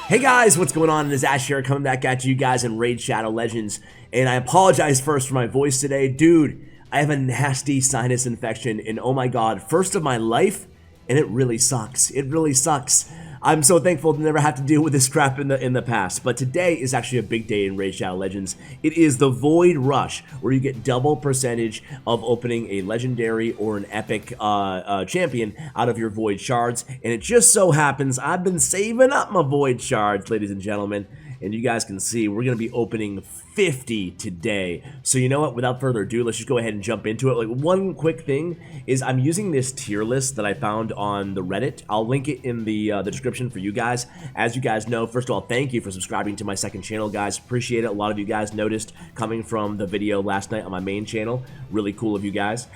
Hey guys, what's going on? It is Ash here coming back at you guys in Raid Shadow Legends, and I apologize first for my voice today. Dude, I have a nasty sinus infection, and oh my god, first of my life, and it really sucks. It really sucks. I'm so thankful to never have to deal with this crap in the past, but today is actually a big day in Raid Shadow Legends. It is the Void Rush, where you get double percentage of opening a legendary or an epic champion out of your Void Shards, and it just so happens I've been saving up my Void Shards, ladies and gentlemen, and you guys can see we're going to be opening 50 today. So you know what, without further ado, let's just go ahead and jump into it. Like, one quick thing is I'm using this tier list that I found on the Reddit. I'll link it in the description for you guys. As you guys know, first of all, thank you for subscribing to my second channel, guys. Appreciate it. A lot of you guys noticed coming from the video last night on my main channel. Really cool of you guys.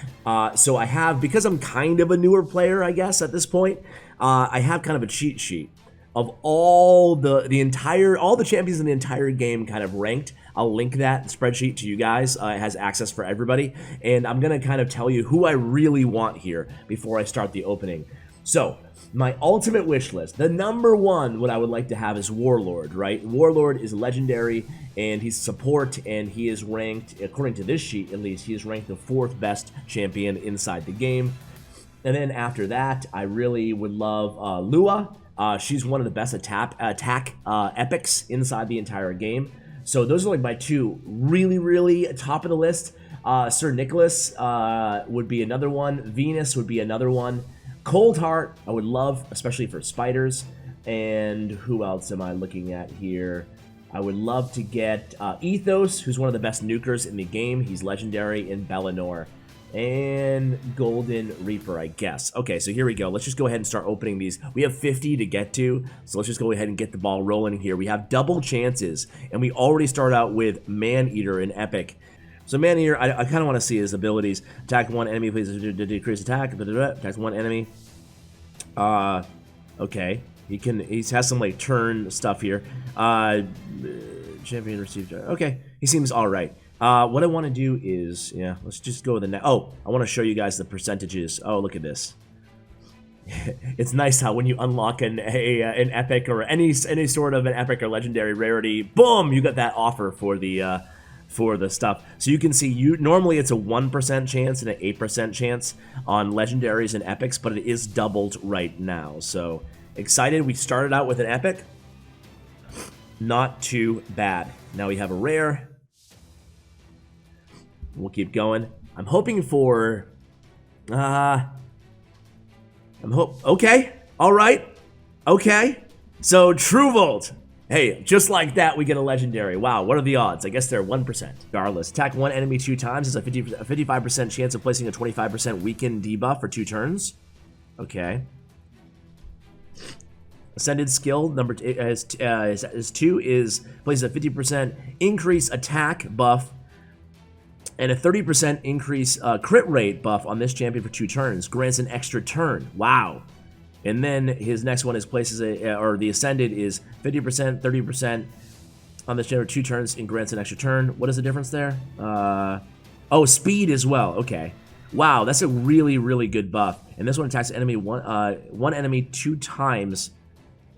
So I have, because I'm kind of a newer player, I guess, at this point, I have kind of a cheat sheet of all the champions in the entire game kind of ranked. I'll link that spreadsheet to you guys. It has access for everybody, and I'm gonna kind of tell you who I really want here before I start the opening. So my ultimate wish list, the number one, what I would like to have is Warlord, right? Warlord is legendary, and he's support, and he is ranked, according to this sheet at least, he is ranked the 4th best champion inside the game. And then after that, I really would love Lua. She's one of the best attack epics inside the entire game. So those are like my two really top of the list. Sir Nicholas would be another one. Venus would be another one. Coldheart I would love, especially for spiders. And who else am I looking at here? I would love to get Ethos, who's one of the best nukers in the game. He's legendary in Bellinor. And Golden Reaper, I guess. Okay, so here we go. Let's just go ahead and start opening these. We have 50 to get to, so let's just go ahead and get the ball rolling here. We have double chances, and we already start out with Man-Eater in Epic. So Man-Eater, I kind of want to see his abilities. Attack one enemy, please decrease attack. Attacks one enemy. Okay. He has some like turn stuff here. Champion received. Okay, he seems all right. What I want to do is, yeah, let's just go with the next. Oh, I want to show you guys the percentages. Oh, look at this. It's nice how when you unlock an epic or any sort of an epic or legendary rarity, boom, you got that offer for the stuff. So you can see, normally it's a 1% chance and an 8% chance on legendaries and epics, but it is doubled right now. So excited. We started out with an epic. Not too bad. Now we have a rare. We'll keep going. I'm hoping for, okay, all right, okay. So Turvold, hey, just like that, we get a legendary. Wow, what are the odds? I guess they're 1%. Regardless, attack one enemy 2 times is a 55% chance of placing a 25% weaken debuff for 2 turns. Okay. Ascended skill number 2 is places a 50% increase attack buff and a 30% increase crit rate buff on this champion for 2 turns. Grants an extra turn. Wow. And then his next one is places or the Ascended is 50%, 30% on this champion for 2 turns and grants an extra turn. What is the difference there? Oh, speed as well. Okay. Wow, that's a really good buff. And this one attacks enemy one enemy 2 times.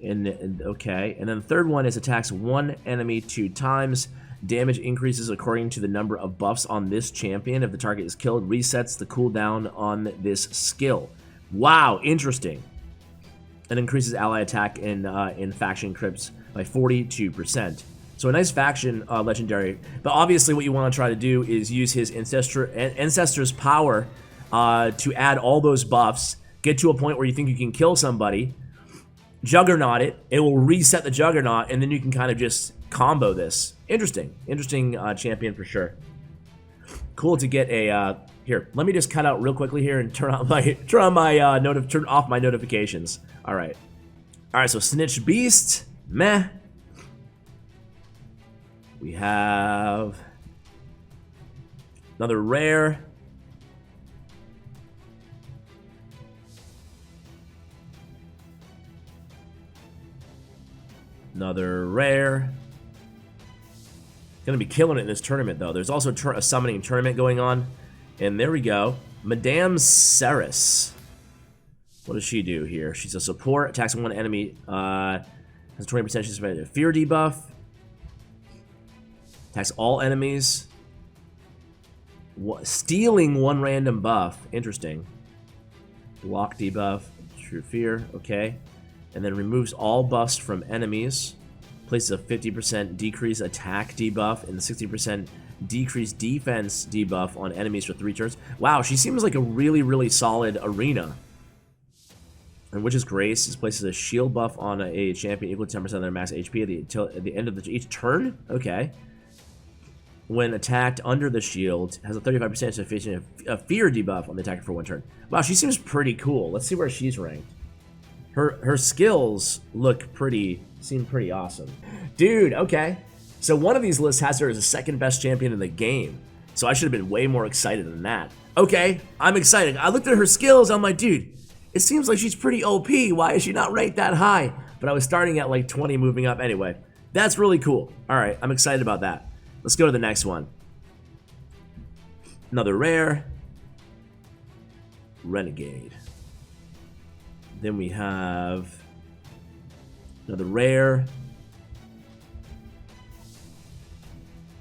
Okay. And then the third one is attacks 1 enemy 2 times. Damage increases according to the number of buffs on this champion. If the target is killed, resets the cooldown on this skill. Wow, interesting. And increases ally attack in faction crypts by 42%. So a nice faction legendary. But obviously what you want to try to do is use his Ancestor's power to add all those buffs, get to a point where you think you can kill somebody, Juggernaut it will reset the Juggernaut, and then you can kind of just combo this. Interesting champion for sure. Cool to get a here. Let me just cut out real quickly here and turn off my notifications. All right. So Snitch Beast, meh. We have another rare. Another rare. Gonna be killing it in this tournament, though. There's also a summoning tournament going on. And there we go. Madame Serris. What does she do here? She's a support, attacks one enemy Has a 20% chance of a fear debuff. Attacks all enemies. Stealing one random buff. Interesting. Block debuff. True fear. Okay. And then removes all buffs from enemies. Places a 50% decrease attack debuff and a 60% decrease defense debuff on enemies for 3 turns. Wow, she seems like a really, really solid arena. And Witch's Grace is places a shield buff on a champion equal to 10% of their max HP at the end of each turn. Okay. When attacked under the shield, has a 35% chance of facing a fear debuff on the attacker for 1 turn. Wow, she seems pretty cool. Let's see where she's ranked. Her skills seem pretty awesome. Dude, okay. So one of these lists has her as the 2nd best champion in the game. So I should have been way more excited than that. Okay, I'm excited. I looked at her skills, I'm like, dude, it seems like she's pretty OP. Why is she not ranked that high? But I was starting at like 20 moving up anyway. That's really cool. All right, I'm excited about that. Let's go to the next one. Another rare. Renegade. Then we have another rare.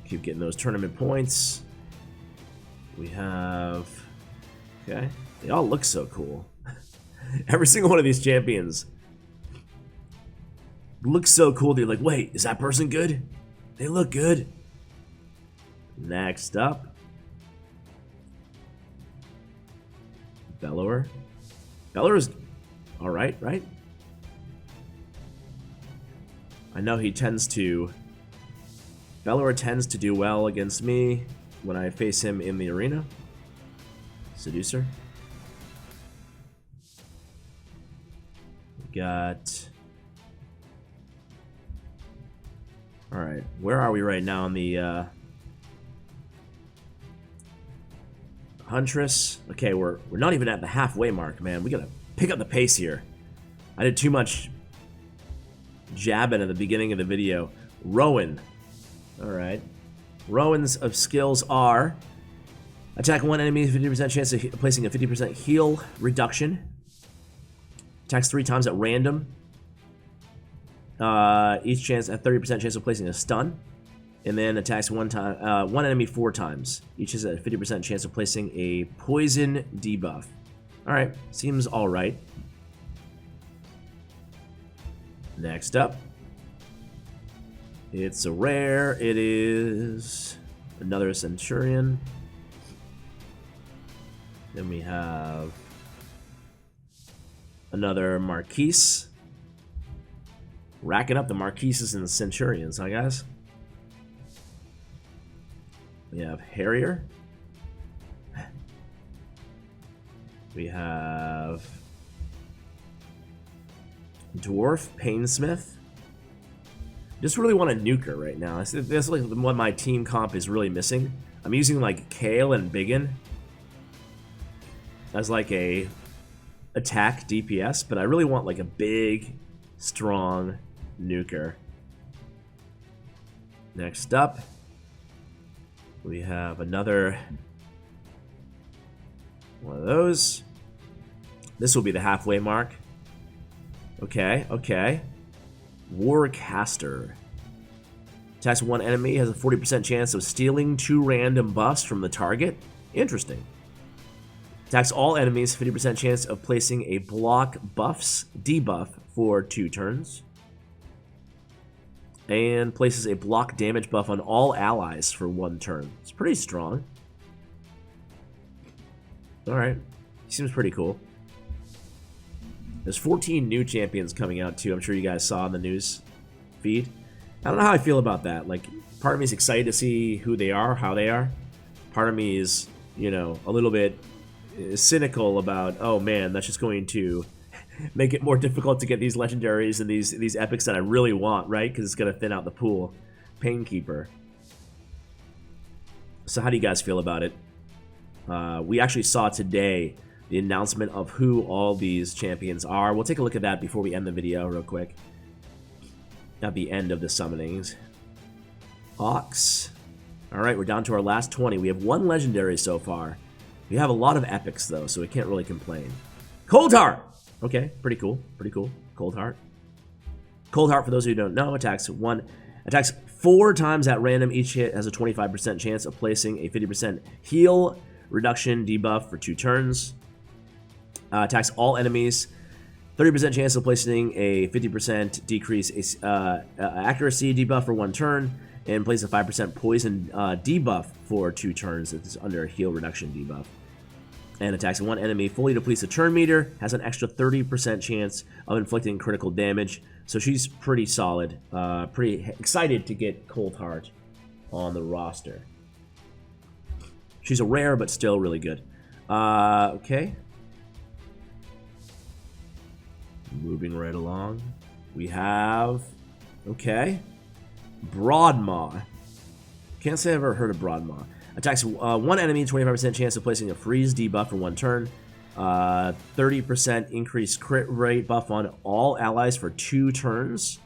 Keep getting those tournament points. We have... Okay. They all look so cool. Every single one of these champions looks so cool. They're like, wait, is that person good? They look good. Next up. Bellower. Bellower's alright, right? I know he tends to... Bellower tends to do well against me when I face him in the arena. Seducer. We got... Alright, where are we right now on the... Huntress. Okay, we're not even at the halfway mark, man. We gotta pick up the pace here. I did too much jabbing at the beginning of the video. Rowan. Alright. Rowan's of skills are attack one enemy, 50% chance of placing a 50% heal reduction. Attacks 3 times at random. Each chance at 30% chance of placing a stun. And then attacks one enemy 4 times. Each has a 50% chance of placing a poison debuff. Alright, seems alright. Next up. It's a rare. It is another Centurion. Then we have another Marquise. Racking up the Marquises and the Centurions, huh guys? We have Harrier. We have Dwarf Painsmith. Just really want a nuker right now. That's like what my team comp is really missing. I'm using like Kale and Biggin as like a attack DPS, but I really want like a big, strong nuker. Next up, we have another one of those. This will be the halfway mark. Okay, okay. Warcaster. Attacks one enemy, has a 40% chance of stealing 2 random buffs from the target. Interesting. Attacks all enemies, 50% chance of placing a block buffs debuff for 2 turns. And places a block damage buff on all allies for 1 turn. It's pretty strong. Alright. Seems pretty cool. There's 14 new champions coming out too. I'm sure you guys saw in the news feed. I don't know how I feel about that. Like, part of me is excited to see who they are, how they are. Part of me is, you know, a little bit cynical about, oh man, that's just going to make it more difficult to get these legendaries and these epics that I really want, right? Because it's going to thin out the pool. Painkeeper. So how do you guys feel about it? We actually saw today the announcement of who all these champions are. We'll take a look at that before we end the video real quick. At the end of the summonings. Ox. Alright, we're down to our last 20. We have 1 legendary so far. We have a lot of epics though, so we can't really complain. Coldheart! Okay, pretty cool, pretty cool. Coldheart. Coldheart, for those who don't know, attacks 4 times at random. Each hit has a 25% chance of placing a 50% heal reduction debuff for 2 turns. Attacks all enemies. 30% chance of placing a 50% decrease accuracy debuff for 1 turn. And place a 5% poison debuff for 2 turns. It's under a heal reduction debuff. And attacks 1 enemy fully depletes the turn meter. Has an extra 30% chance of inflicting critical damage. So she's pretty solid. Pretty excited to get Coldheart on the roster. She's a rare, but still really good. Okay. Moving right along. We have... Okay. Broadmaw. Can't say I've ever heard of Broadmaw. Attacks 1 enemy, 25% chance of placing a freeze debuff for 1 turn. 30% increased crit rate buff on all allies for 2 turns.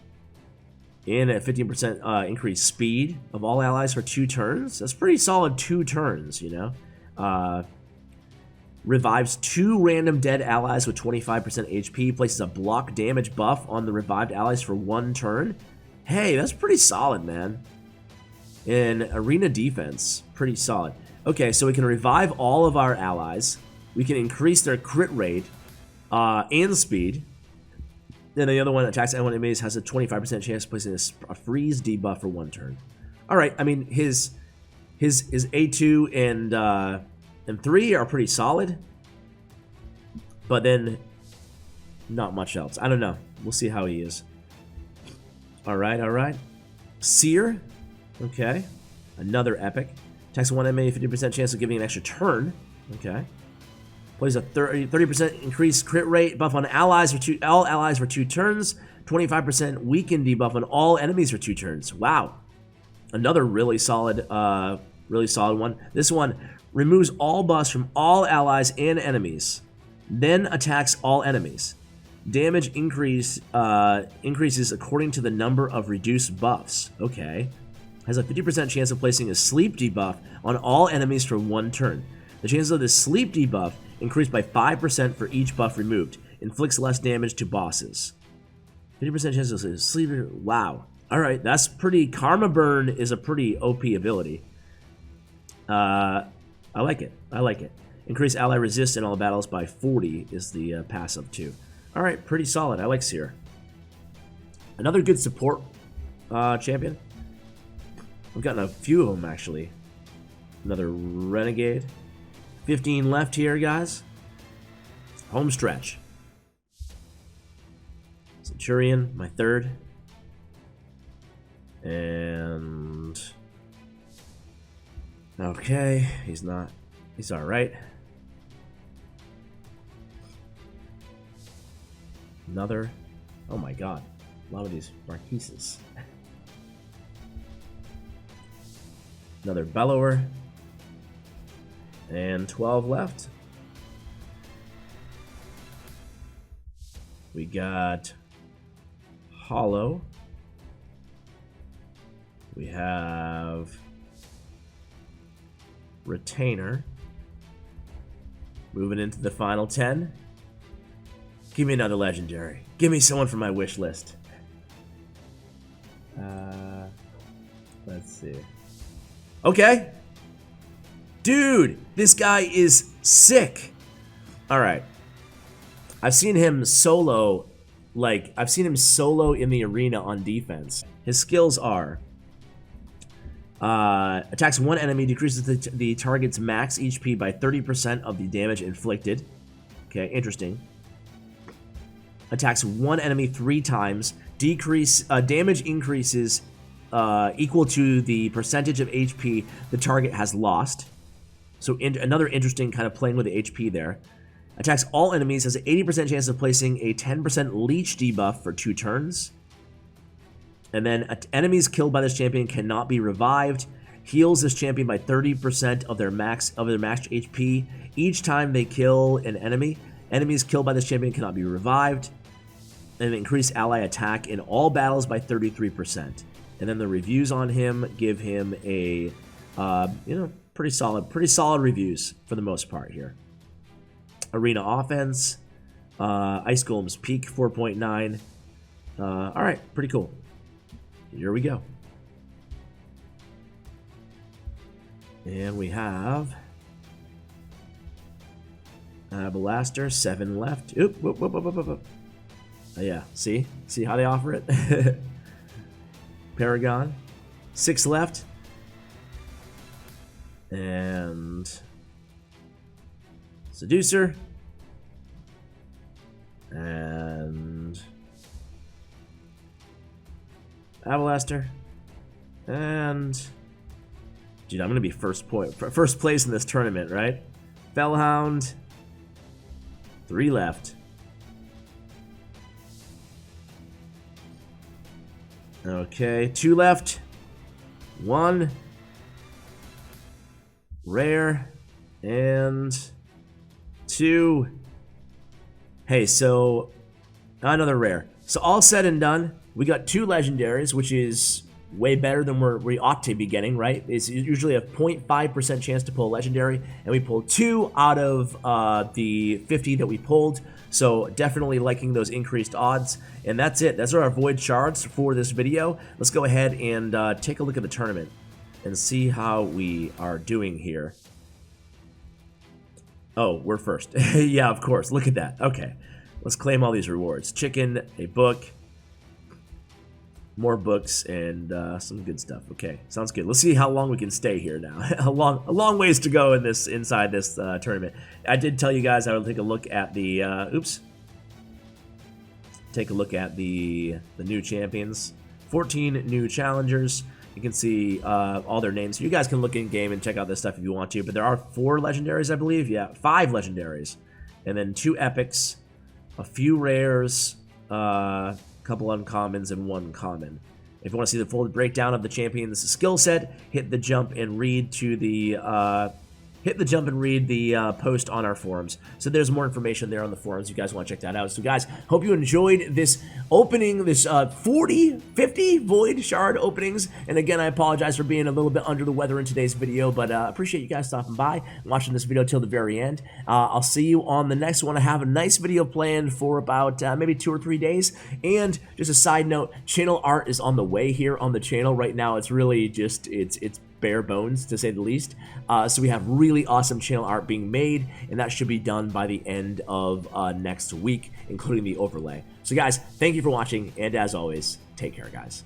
And a 15% increased speed of all allies for 2 turns. That's pretty solid 2 turns, you know. Revives 2 random dead allies with 25% HP. Places a block damage buff on the revived allies for 1 turn. Hey, that's pretty solid, man. In arena defense, pretty solid. Okay, so we can revive all of our allies. We can increase their crit rate and speed. Then the other one, attacks anyone enemies, has a 25% chance of placing a freeze debuff for 1 turn. All right, I mean his A2 and 3 are pretty solid, but then not much else. I don't know. We'll see how he is. All right, all right. Seer. Okay, another epic. Attacks 1 enemy, 50% chance of giving an extra turn. Okay. Plays a 30% increased crit rate buff on allies for all allies for 2 turns. 25% weakened debuff on all enemies for 2 turns. Wow, another really solid one. This one removes all buffs from all allies and enemies, then attacks all enemies. Damage increases according to the number of reduced buffs. Okay. Has a 50% chance of placing a sleep debuff on all enemies for 1 turn. The chances of this sleep debuff increase by 5% for each buff removed. Inflicts less damage to bosses. 50% chance of sleep. Wow. Alright, that's pretty... Karma Burn is a pretty OP ability. I like it. I like it. Increase ally resist in all battles by 40 is the passive too. Alright, pretty solid. I like Seer. Another good support champion. We've gotten a few of them, actually. Another Renegade. 15 left here, guys. Home stretch. Centurion, my 3rd. And... Okay, he's not... He's alright. Another... Oh my god. A lot of these Marquises. Another Bellower. And 12 left. We got Hollow. We have Retainer. Moving into the final 10. Give me another legendary. Give me someone from my wish list. Let's see. Okay. Dude, this guy is sick. All right. I've seen him solo, I've seen him solo in the arena on defense. His skills are, attacks 1 enemy, decreases the target's max HP by 30% of the damage inflicted. Okay, interesting. Attacks 1 enemy 3 times, damage increases equal to the percentage of HP the target has lost. So another interesting kind of playing with the HP there. Attacks all enemies, has an 80% chance of placing a 10% leech debuff for 2 turns. And then enemies killed by this champion cannot be revived. Heals this champion by 30% of their max HP. Each time they kill an enemy, enemies killed by this champion cannot be revived. And increase ally attack in all battles by 33%. And then the reviews on him give him a, pretty solid reviews for the most part here. Arena offense, Ice Golem's peak 4.9, All right, pretty cool. Here we go. And we have Blaster, 7 left. Oop, whoop, whoop, whoop, whoop, whoop. Yeah, see how they offer it. Paragon, 6 left. And Seducer. And Avalaster. And dude, I'm gonna be first place in this tournament, right? Fellhound. 3 left. Okay, 2 left. 1 rare and 2. Hey, so another rare. So all said and done, we got 2 legendaries, which is way better than we ought to be getting, right? It's usually a 0.5% chance to pull a legendary, and we pulled 2 out of the 50 that we pulled. So definitely liking those increased odds. And that's it. Those are our void shards for this video. Let's go ahead and take a look at the tournament and see how we are doing here. Oh, we're first. Yeah, of course. Look at that. Okay. Let's claim all these rewards. Chicken, a book, more books, and some good stuff. Okay, sounds good. Let's see how long we can stay here now. a long ways to go inside this tournament. I did tell you guys I would take a look at the take a look at the new champions. 14 new challengers. You can see all their names. You guys can look in game and check out this stuff if you want to. But there are 4 legendaries, I believe. Yeah, 5 legendaries, and then 2 epics, a few rares, couple uncommons, and 1 common. If you want to see the full breakdown of the champion's skill set, hit the jump and read the post on our forums. So there's more information there on the forums. You guys want to check that out. So guys, hope you enjoyed this opening, this 50 void shard openings. And again, I apologize for being a little bit under the weather in today's video, but appreciate you guys stopping by and watching this video till the very end. I'll see you on the next one. I have a nice video planned for about maybe 2 or 3 days. And just a side note, channel art is on the way here on the channel right now. It's really just it's bare bones, to say the least. So we have really awesome channel art being made, and that should be done by the end of next week, including the overlay. So guys, thank you for watching, and as always, take care, guys.